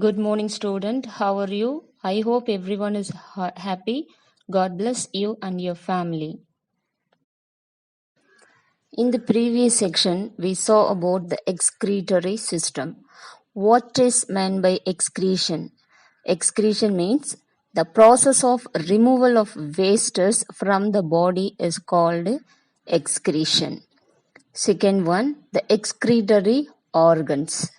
Good morning, student. How are you? I hope everyone is happy. God bless you and your family. In the previous section, we saw about the excretory system. What is meant by excretion? Excretion means the process of removal of wastes from the body is called excretion. Second one, the excretory organs.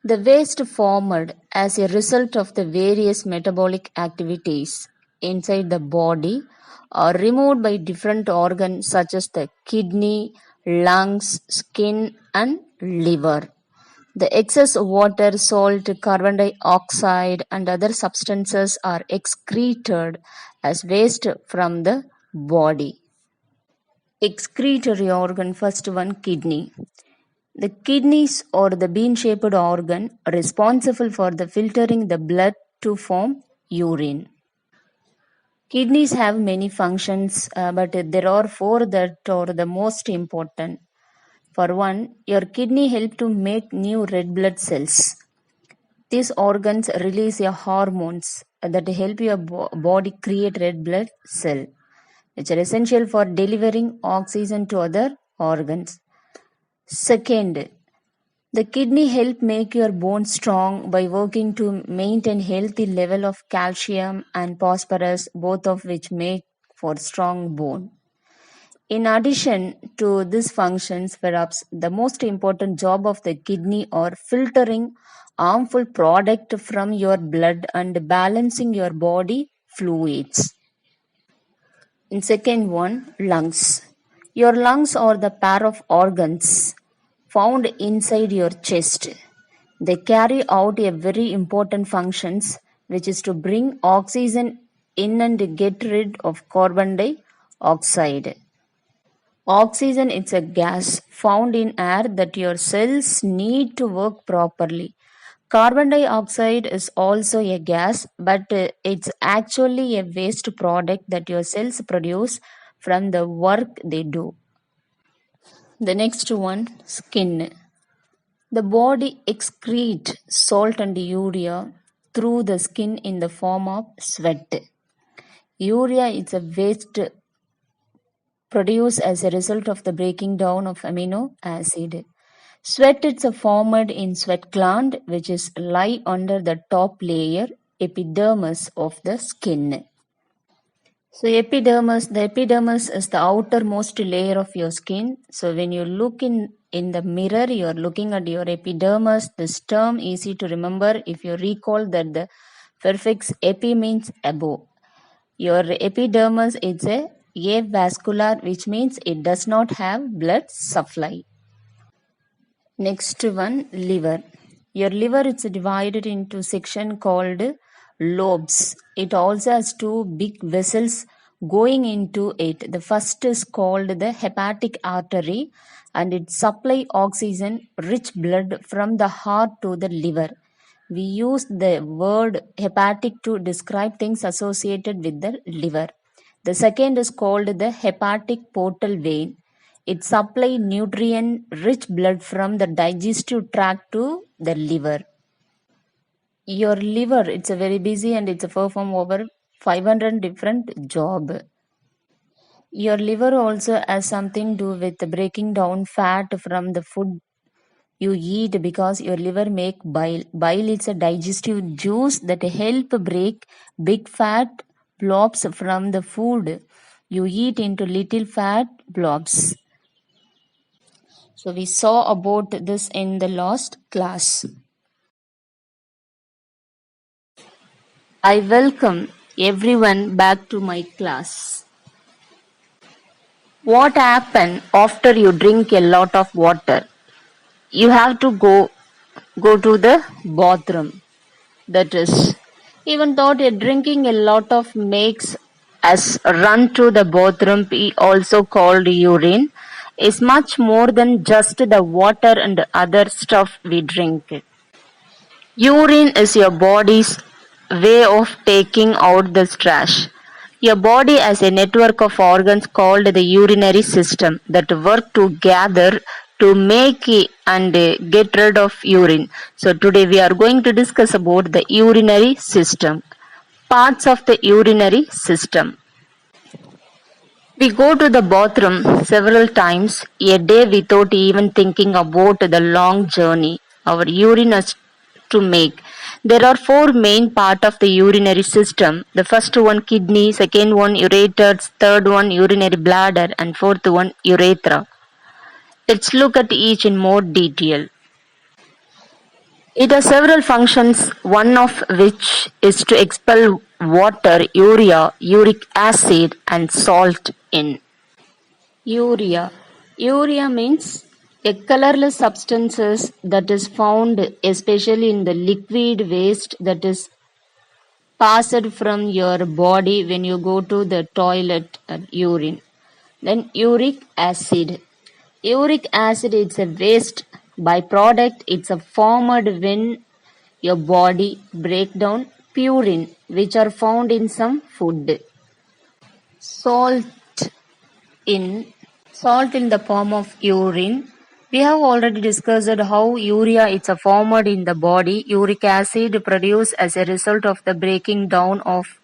The waste formed as a result of the various metabolic activities inside the body are removed by different organs such as the kidney, lungs, skin, and liver. The excess water, salt, carbon dioxide, and other substances are excreted as waste from the body. Excretory organ, first one, kidney. The kidneys or the bean-shaped organ responsible for the filtering the blood to form urine. Kidneys have many functions, but there are four that are the most important. For one, your kidney help to make new red blood cells. These organs release your hormones that help your body create red blood cell, which are essential for delivering oxygen to other organs. Second, the kidney help make your bones strong by working to maintain healthy level of calcium and phosphorus, both of which make for strong bone. In addition to these functions, perhaps the most important job of the kidney are filtering harmful product from your blood and balancing your body fluids. In second one, lungs. Your lungs are the pair of organs found inside your chest. They carry out a very important functions, which is to bring oxygen in and get rid of carbon dioxide. Oxygen is a gas found in air that your cells need to work properly. Carbon dioxide is also a gas, but it's actually a waste product that your cells produce from the work they do. The next one, skin. The body excretes salt and urea through the skin in the form of sweat. Urea is a waste produced as a result of the breaking down of amino acid. Sweat is formed in sweat gland, which is lie under the top layer, epidermis of the skin. So the epidermis is the outermost layer of your skin. So when you look in the mirror, you are looking at your epidermis. This term easy to remember if you recall that the prefix epi means above. Your epidermis is avascular, which means it does not have blood supply. Next one, liver. Your liver is divided into section called lobes. It also has two big vessels going into it. The first is called the hepatic artery and it supply oxygen rich blood from the heart to the liver. We use the word hepatic to describe things associated with the liver. The second is called the hepatic portal vein. It supplies nutrient-rich blood from the digestive tract to the liver. Your liver, it's a very busy and it's a perform over 500 different job. Your liver also has something to do with breaking down fat from the food you eat because your liver make bile. Bile is a digestive juice that help break big fat blobs from the food you eat into little fat blobs. So we saw about this in the last class. I welcome everyone back to my class. What happens after you drink a lot of water? You have to go to the bathroom. That is, even though drinking a lot of makes us run to the bathroom, also called urine, is much more than just the water and other stuff we drink. Urine is your body's way of taking out the trash. Your body has a network of organs called the urinary system that work to gather, to make and get rid of urine. So today we are going to discuss about the urinary system. Parts of the urinary system. We go to the bathroom several times a day without even thinking about the long journey our urine has to make. There are four main parts of the urinary system. The first one kidney, second one ureters, third one urinary bladder, and fourth one urethra. Let's look at each in more detail. It has several functions, one of which is to expel water, urea, uric acid, and salt in. Urea. Urea means a colorless substances that is found especially in the liquid waste that is passed from your body when you go to the toilet and urine. Then uric acid. Uric acid is a waste byproduct. It's a formed when your body break down purine which are found in some food. Salt in Salt in the form of urine. We have already discussed how urea is formed in the body. Uric acid produced as a result of the breaking down of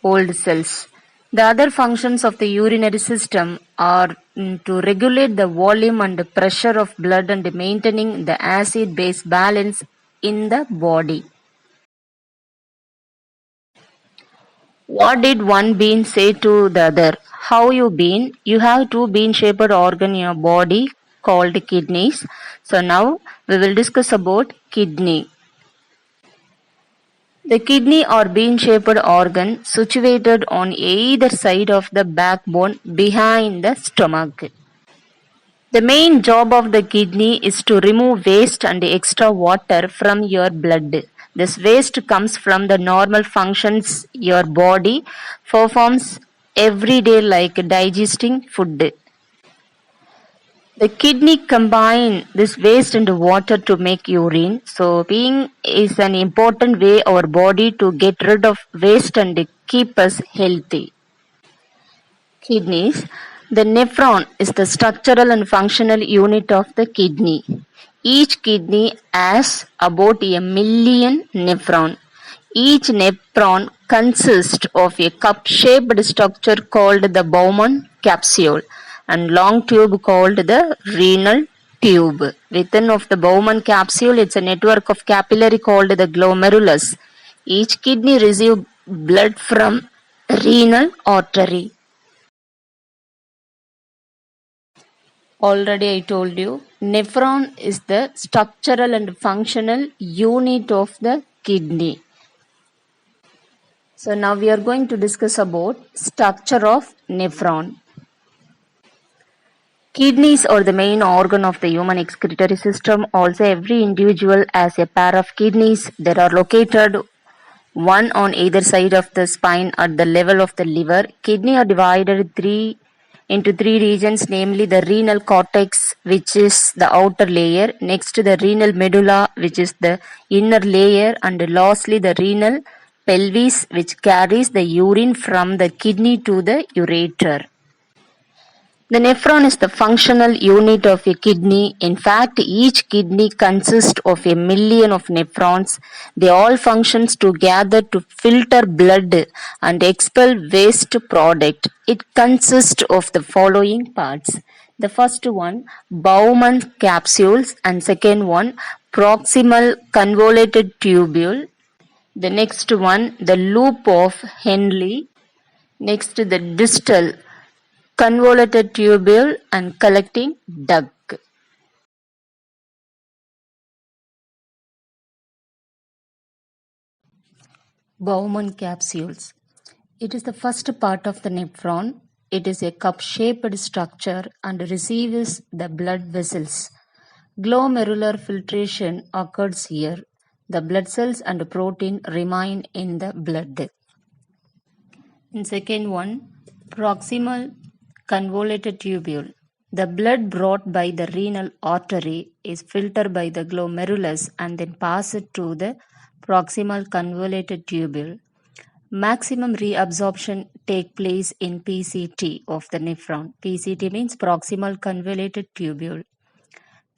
old cells. The other functions of the urinary system are to regulate the volume and pressure of blood and maintaining the acid-base balance in the body. What did one bean say to the other? How you been? You have two bean-shaped organ in your body called kidneys. So now we will discuss about kidney. The kidney or bean-shaped organ situated on either side of the backbone behind the stomach. The main job of the kidney is to remove waste and extra water from your blood. This waste comes from the normal functions your body performs every day like digesting food. The kidney combine this waste and water to make urine. So peeing is an important way our body to get rid of waste and keep us healthy. Kidneys. The nephron is the structural and functional unit of the kidney. Each kidney has about a million nephron. Each nephron consists of a cup-shaped structure called the Bowman capsule and long tube called the renal tube. Within of the Bowman capsule, it's a network of capillary called the glomerulus. Each kidney receives blood from renal artery. Already I told you, nephron is the structural and functional unit of the kidney. So now we are going to discuss about structure of nephron. Kidneys are the main organ of the human excretory system. Also, every individual has a pair of kidneys. They are located one on either side of the spine at the level of the liver. Kidney are divided into three regions, namely the renal cortex, which is the outer layer, next the renal medulla, which is the inner layer, and lastly the renal pelvis, which carries the urine from the kidney to the ureter. The nephron is the functional unit of a kidney. In fact, each kidney consists of a million of nephrons. They all function together to filter blood and expel waste product. It consists of the following parts. The first one, Bowman capsules, and second one, proximal convoluted tubule. The next one, the loop of Henle. Next, the distal convoluted tubule and collecting duct. Bowman capsules. It is the first part of the nephron. It is a cup-shaped structure and receives the blood vessels. Glomerular filtration occurs here. The blood cells and protein remain in the blood. And second one, proximal convoluted tubule. The blood brought by the renal artery is filtered by the glomerulus and then passed to the proximal convoluted tubule. Maximum reabsorption take place in PCT of the nephron. PCT means proximal convoluted tubule.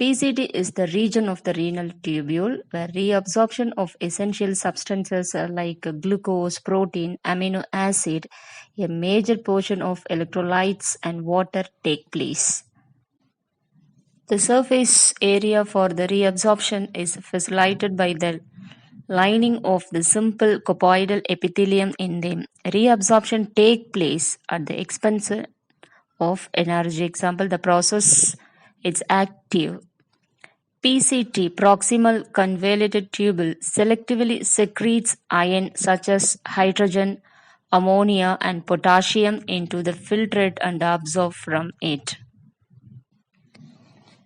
PCT is the region of the renal tubule where reabsorption of essential substances like glucose, protein, amino acid, a major portion of electrolytes and water take place. The surface area for the reabsorption is facilitated by the lining of the simple cuboidal epithelium in them. Reabsorption take place at the expense of energy. Example, the process is active. PCT, proximal convoluted tubule, selectively secretes ion such as hydrogen, ammonia, and potassium into the filtrate and absorb from it.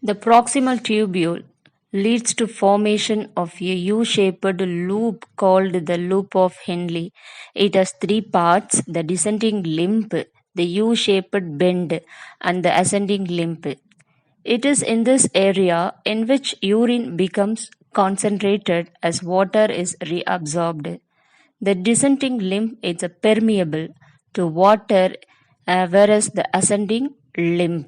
The proximal tubule leads to formation of a U-shaped loop called the loop of Henle. It has three parts: the descending limb, the U-shaped bend, and the ascending limb. It is in this area in which urine becomes concentrated as water is reabsorbed. The descending limb is permeable to water, whereas the ascending limb.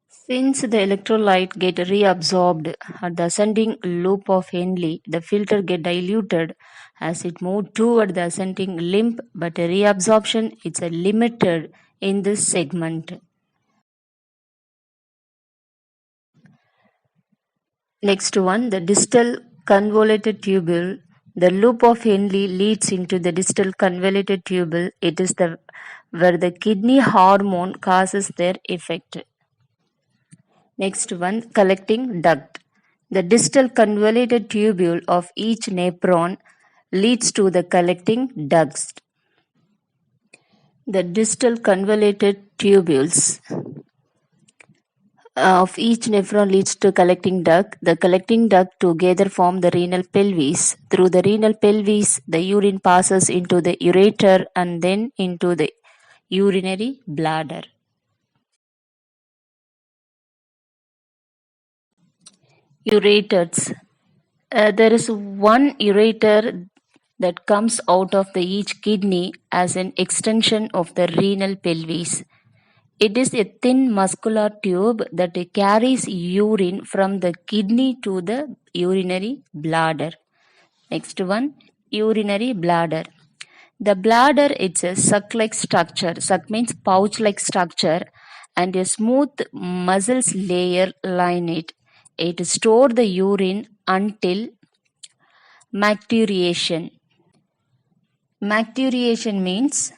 Since the electrolyte get reabsorbed at the ascending loop of Henle, the filter get diluted as it moves toward the ascending limb, but reabsorption is limited in this segment. Next one, the distal convoluted tubule. The loop of Henle leads into the distal convoluted tubule. It is where the kidney hormone causes their effect. Next one, collecting duct. The distal convoluted tubule of each nephron leads to the collecting ducts. The distal convoluted tubules of each nephron leads to collecting duct. The collecting duct together form the renal pelvis. Through the renal pelvis, the urine passes into the ureter and then into the urinary bladder. Ureters. There is one ureter that comes out of each kidney as an extension of the renal pelvis. It is a thin muscular tube that carries urine from the kidney to the urinary bladder. Next one, urinary bladder. The bladder is a sac-like structure. Sac means pouch-like structure, and a smooth muscles layer line it. It stores the urine until micturition. Micturition means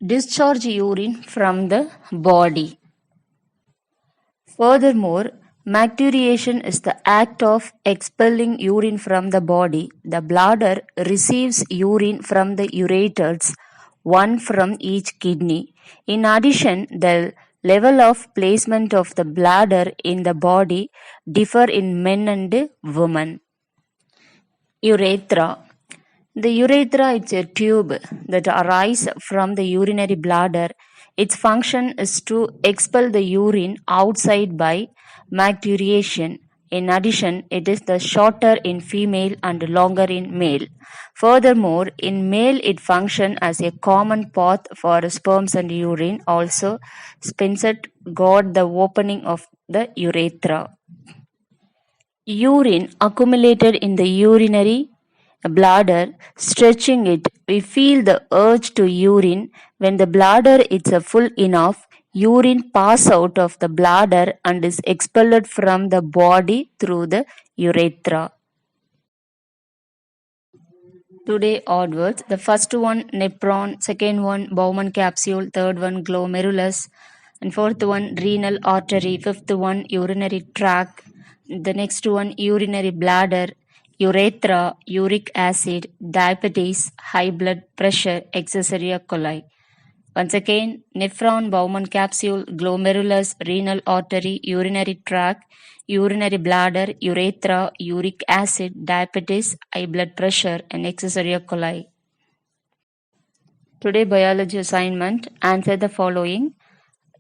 discharge urine from the body. Furthermore, micturition is the act of expelling urine from the body. The bladder receives urine from the ureters, one from each kidney. In addition, the level of placement of the bladder in the body differ in men and women. Urethra. The urethra is a tube that arises from the urinary bladder. Its function is to expel the urine outside by micturition. In addition, it is the shorter in female and longer in male. Furthermore, in male it functions as a common path for sperms and urine. Also, Spencer got the opening of the urethra. Urine accumulated in the urinary bladder, stretching it. We feel the urge to urine. When the bladder is full enough, urine passes out of the bladder and is expelled from the body through the urethra. Today onwards, the first one nephron, second one Bowman capsule, third one glomerulus, and fourth one renal artery, fifth one urinary tract, the next one urinary bladder, urethra, uric acid, diabetes, high blood pressure, Escherichia coli. Once again, nephron, Bowman capsule, glomerulus, renal artery, urinary tract, urinary bladder, urethra, uric acid, diabetes, high blood pressure, and Escherichia coli. Today biology assignment, answer the following,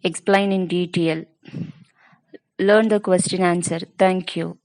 explain in detail. Learn the question answer. Thank you.